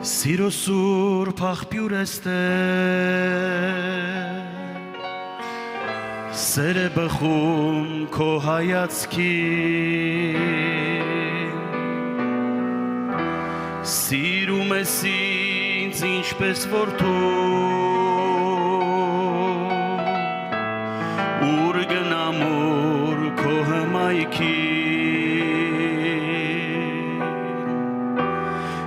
Սիրո սուրբ աղբյուր ես Տեր, սեր է բխում քո հայացքից, սիրում ես ինձ ինչպես որդու, ուր գնամ ուր քո հմայքից,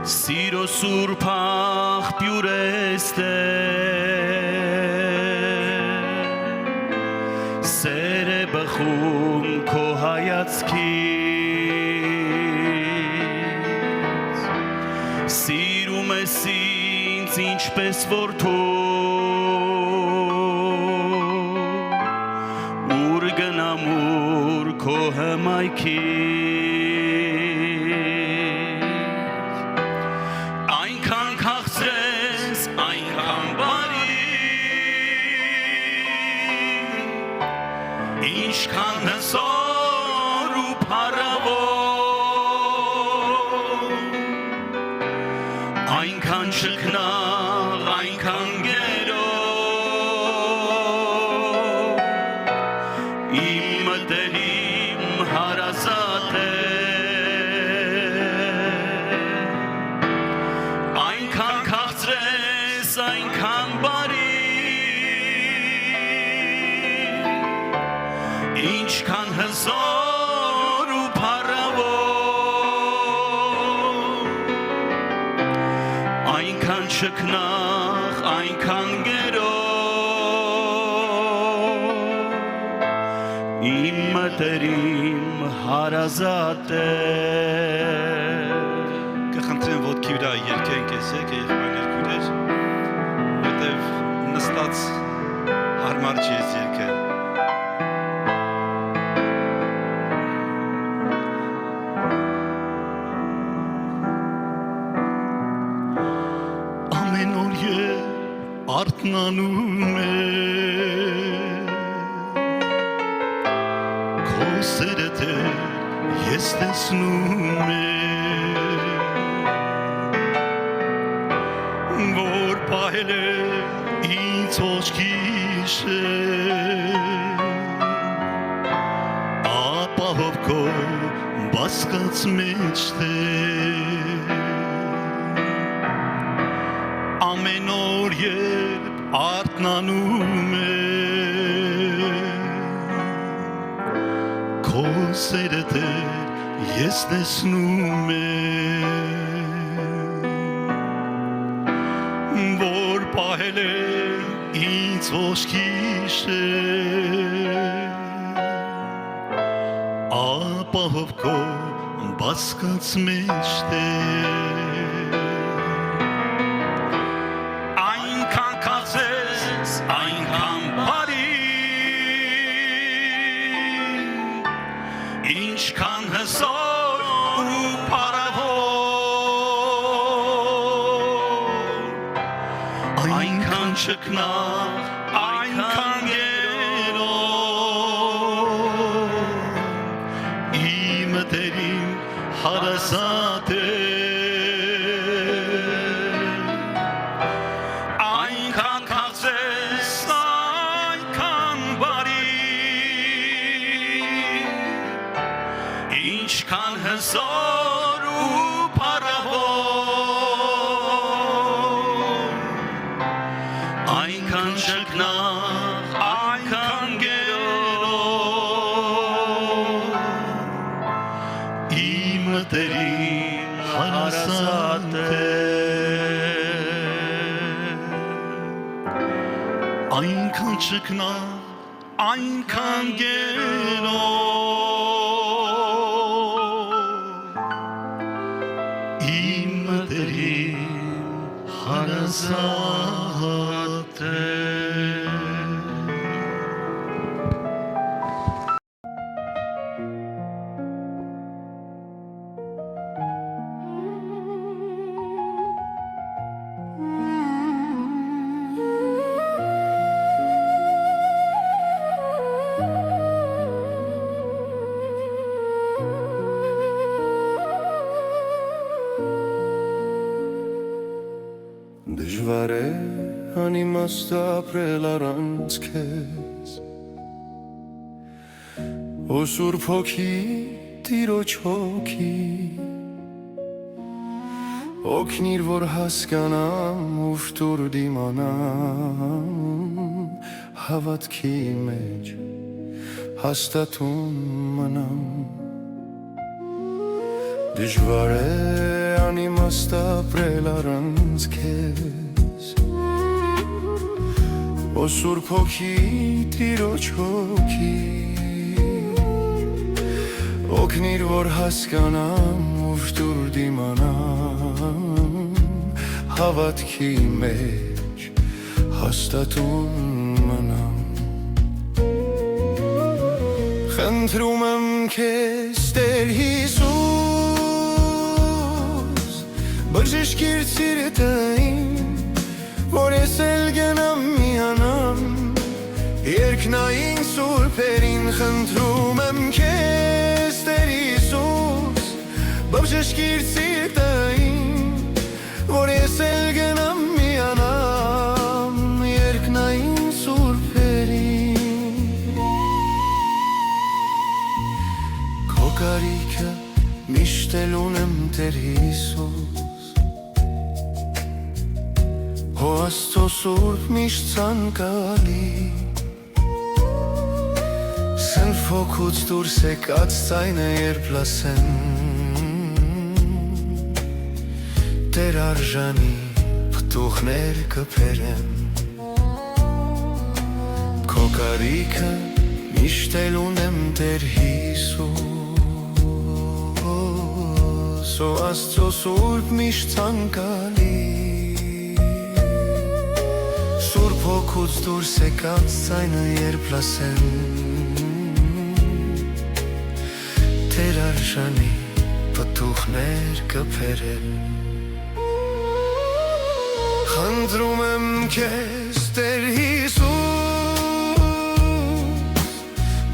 սիրո սուրբ աղբյուր ես Տեր, սեր է բխում քո հայացքից, սիրում ես ինձ ինչպես որդու, ուր գնամ ուր քո հմայքից, այնքան քաղցրես, այնքան բարի, ինչքան հզոր ու փառավոր, այնքան շքնաղ, այնքան գերով, իմ մտերիմ հարազատ է, այնքան քաղցրես, այնքան բարի, ինչքան հզոր ու փառավոր, այնքան շքնաղ, այնքան գերով, իմ մտերիմ հարազատ է։ Կխնդրեմ ոտքի վրա երկենք եսեք եղբայրներ քույրեր, որտև նստած հարմար չի ես երկել։ Ամեն օր երբ արթնանում է, քո սերը Տեր ես տեսնում եմ, որ պահել է ինձ ոչքի ապահով քո բասկած մեջ Տեր, ամեն օր երբ արթնանում է, քո սերը Տեր ես տեսնում եմ, որ պահել է ինձ ոչքի ապահով քո բասկած մեջ Տեր, այնքան քաղցրես, այնքան բարի, ինչքան հզոր ու փառավոր, այնքան շքնաղ, այնքան գերով, իմ մտերիմ հարազատ է, այնքան քաղցրես, այնքան բարի, ինչքան հզոր ու փառավոր, այնքան շքնաղ, այնքան գերով, իմ մտերիմ հարազատ է, այնքան շքնաղ, այնքան գերով, իմ մտերիմ հարազատ է։ Դժվար է անիմաստ ապրել առանց քեզ Օ Սուրբ Հոգի Տիրոջ հոգի Օգնիր որ հասկանամ ուշտուր դիմանամ Հավատքի մեջ հաստատուն մնամ Դժվար է անիմաստ ապրել առանց քեզ Օ Սուրբ Հոգի Տիրոջ հոգի Օգնիր որ հասկանամ ուշտուր դիմանամ Հավատքի մեջ հաստատուն մնամ Խնդրում եմ քեզ Տեր Հիսուս Բժշկիր սիրտը իմ որ ես էլ գնամ միանամ Երկնային սուրբերին խնդրում եմ քեզ Տեր Հիսուս Բժշկիր սիրտը իմ որ ես էլ գնամ միանամ Երկնային սուրբերին Քո կարիքը միշտ էլ ունեմ Տեր Հիսուս Հո Աստծո սուրբ միշտ ցանկալի Սնֆոքուց դուրս եկած ձայնը երբ լսեմ Տեր արժանի պտուղներ կբերեմ Քո կարիքը միշտ էլ ունեմ Տեր Հիսուս Օ Աստծո սուրբ միշտ ցանկալի Սուրբ հոգուց դուրս եկած ձայնը երբ լսեմ Տեր արժանի պտուղներ կբերեմ Խնդրում եմ քեզ Տեր Հիսուս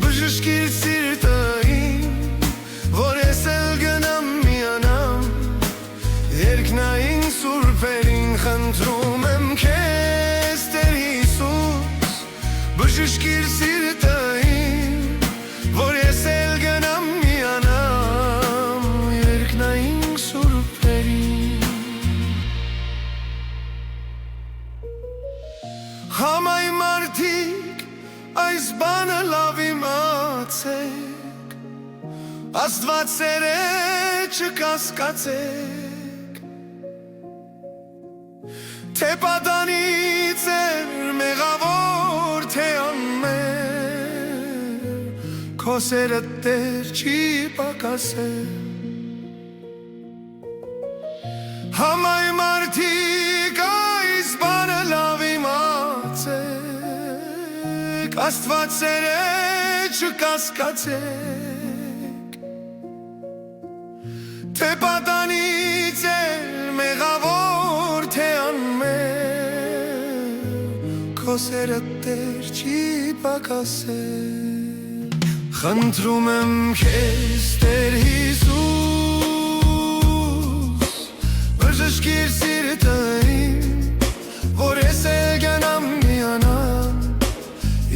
Բժշկիր սիրտը իմ որ ես էլ գնամ միանամ Երկնային սուրբերին խնդրում եմ քեզ Տեր Հիսուս Բժշկիր սիրտը իմ որ ես էլ գնամ միանամ Երկնային սուրբերին Համայ մարդիկ այս բանը լավ իմացեք Աստված սերը չկասկածեք Թե պատանից էր մեղավոր թե անմեր Քո սերը Տեր չի պակասել Համայ մարդիկ այս բանը լավ իմացեք Աստված սերը չկասկածեք Թե պատանից էր մեղավոր թե անմեր Քո սերը Տեր չի պակասել Խնդրում եմ քեզ Տեր Հիսուս Բժշկիր սիրտը իմ որ ես էլ գնամ միանամ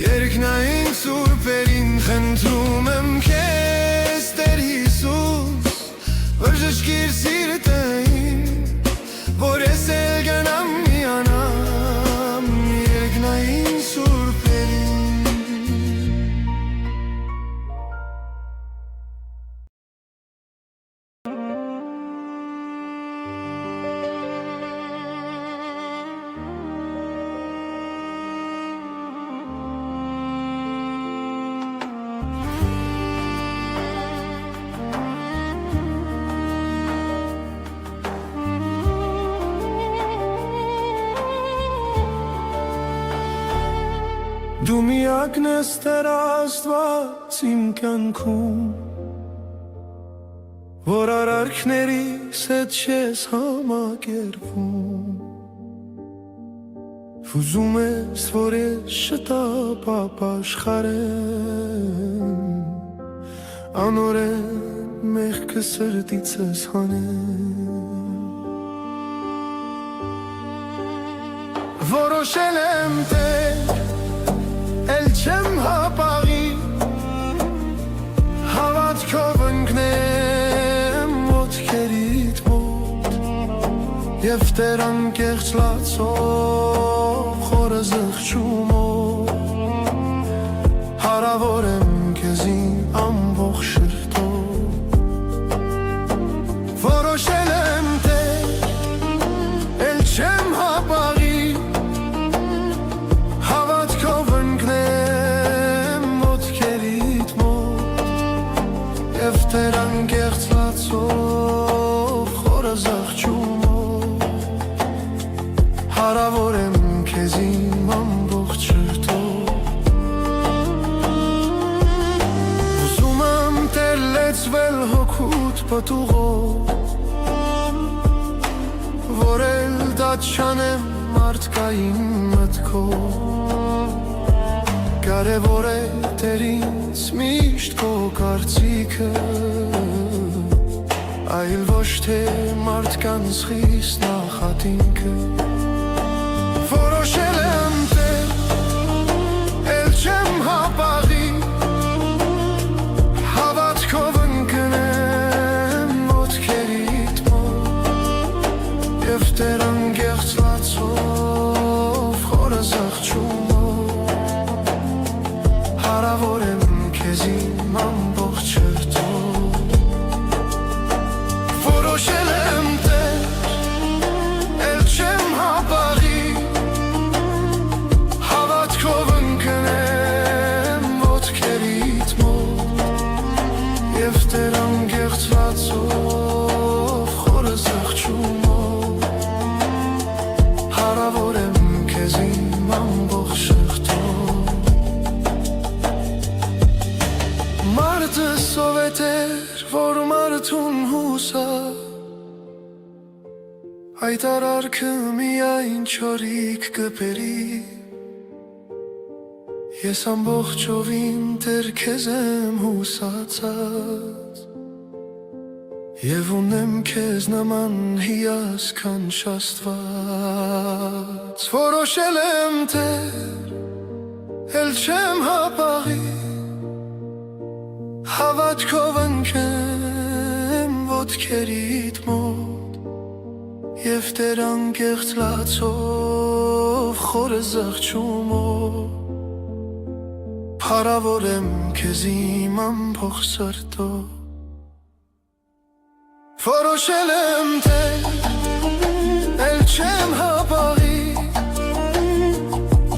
Երկնային սուրբերին խնդրում եմ քեզ Տեր Հիսուս Բժշկիր սիրտը իմ որ ես էլ գնամ միանամ Երկնային սուրբերին Դու միակն ես Տեր Աստված իմ կյանքում որ արարքներիս հետ չես համակերպվում Ուզում ես որ ես շտապ աշխարհեմ Անօրեն մեղքը սրտիցս հանեմ Որոշել եմ տեր, էլ չեմ հապաղի, հավատքով ընկնեմ ոտքերիդ մոտ, և տեր անկեղծ լացով խորը զղջումով, հարավոր եմ քեզին ամբողջ շրթով։ Որոշել եմ տեր, էլ չեմ հապաղի, հավատքով ընկնեմ ոտքերիդ մոտ, և տեր անկեղծ լացով խորը զղջումով, հարավոր եմ քեզին ամբողջ շրթով։ Ուզում եմ տեր լեցվել հոգուդ պտուղով, որ էլ դատ չանեմ մարդկային մտքով, կարևոր է տեր ինձ միշտ քո կարծիքը, այլ ոչ թե մարդկանց խիստ նախատինքը։ Որոշել եմ տեր, էլ չեմ հապաղի, հավատքով ընկնեմ ոտքերիդ մոտ, և տեր անկեղծ լացով խորը զղջումով, հարավոր եմ քեզին ամբողջ շրթով։ Որոշել եմ տեր, էլ չեմ հապաղի, հավատքով ընկնեմ ոտքերիդ մոտ, և տեր անկեղծ լացով խորը զղջումով, հարավոր եմ քեզին ամբողջ շրթով։ Մարդը սովետ էր, որ մարդուն հուսա, այդ արարքը միայն չորիկ կբերի, ես ամբողջովին տեր քեզ եմ հուսացած, և ունեմ քեզ նման հիասքանչ Աստված։ Որոշել եմ տեր, էլ չեմ հապաղի, հավատքով ընկնեմ ոտքերիդ մոտ, և տեր անկեղծ լացով խորը զղջումով, հարավոր եմ քեզին ամբողջ սրտով։ Որոշել եմ տեր, էլ չեմ հապաղի,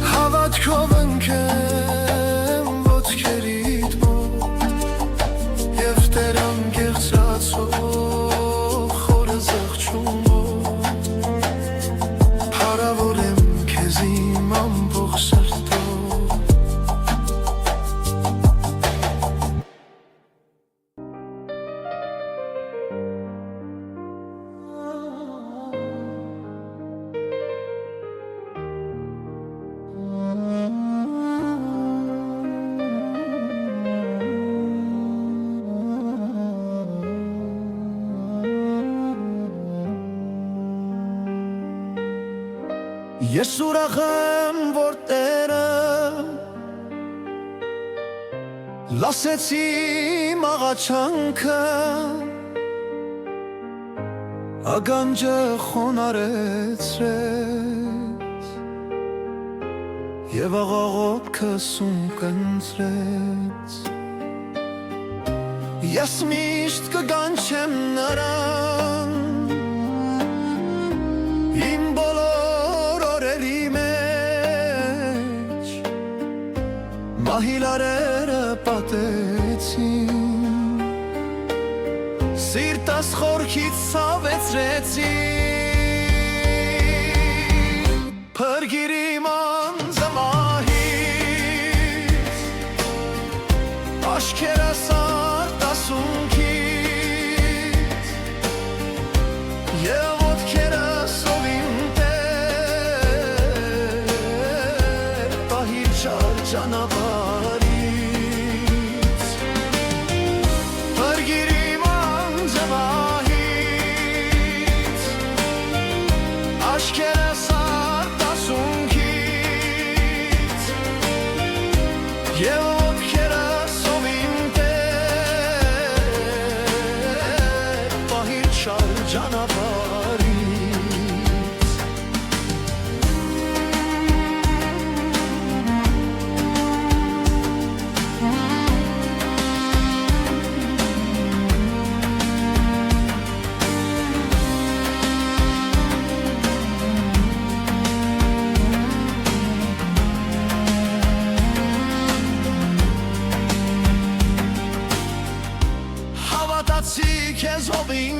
հավատքով ընկնեմ ոտքերիդ մոտ, և տեր անկեղծ լացով խորը զղջումով, հարավոր եմ քեզին ամբողջ սրտով։ Ես ուրախ եմ, որ Տերը լսեց իմ աղաչանքը, ականջը խոնարհեցրեց և աղաղոտքս ունկնդրեց։ Ես միշտ կկանչեմ նրան իմ բոլոր օրերի մեջ, մահիլարերը պատեցին, սիրտս խորքից ցավեցրեցին, փրկիր իմ անձը մահից, աչքերս արտասունքից, և ոտքերս ովին Տեր, պահիր չար ճանապարհից, փրկիր իմ անձը մահից, աչքերս արտասունքից, ճանապարհից Հավատացի քեզ ով ինձ